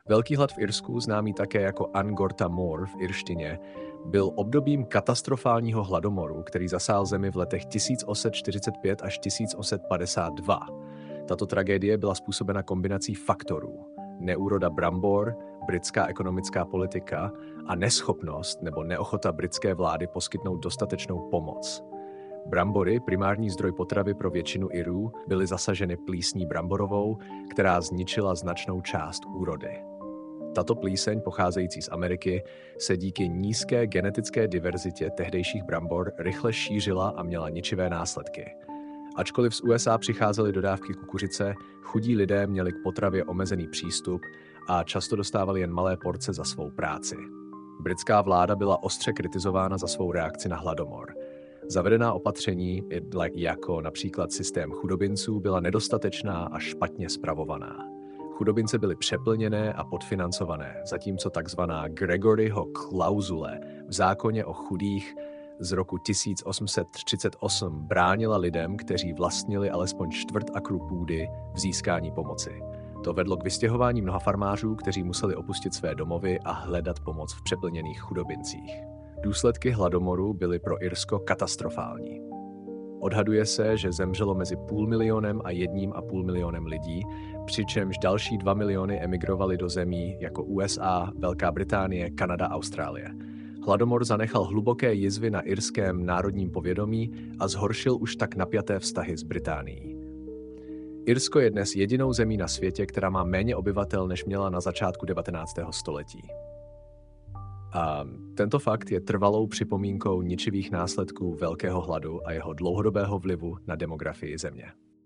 Velký hlad v Irsku, známý také jako An Gorta Mór v irštině, byl obdobím katastrofálního hladomoru, který zasál zemi v letech 1845 až 1852. Tato tragédie byla způsobena kombinací faktorů: neúroda brambor, britská ekonomická politika a neschopnost nebo neochota britské vlády poskytnout dostatečnou pomoc. Brambory, primární zdroj potravy pro většinu Irů, byly zasaženy plísní bramborovou, která zničila značnou část úrody. Tato plíseň, pocházející z Ameriky, se díky nízké genetické diverzitě tehdejších brambor rychle šířila a měla ničivé následky. Ačkoliv z USA přicházely dodávky kukuřice, chudí lidé měli k potravě omezený přístup a často dostávali jen malé porce za svou práci. Britská vláda byla ostře kritizována za svou reakci na hladomor. Zavedená opatření, jako například systém chudobinců, byla nedostatečná a špatně spravovaná. Chudobince byly přeplněné a podfinancované, zatímco takzvaná Gregoryho klauzule v zákoně o chudých z roku 1838 bránila lidem, kteří vlastnili alespoň čtvrt akru půdy, v získání pomoci. To vedlo k vystěhování mnoha farmářů, kteří museli opustit své domovy a hledat pomoc v přeplněných chudobincích. Důsledky hladomoru byly pro Irsko katastrofální. Odhaduje se, že zemřelo mezi 500 000 a 1,5 milionu lidí, přičemž další 2 miliony emigrovali do zemí jako USA, Velká Británie, Kanada, Austrálie. Hladomor zanechal hluboké jizvy na irském národním povědomí a zhoršil už tak napjaté vztahy s Británií. Irsko je dnes jedinou zemí na světě, která má méně obyvatel, než měla na začátku 19. století. A tento fakt je trvalou připomínkou ničivých následků velkého hladu a jeho dlouhodobého vlivu na demografii země.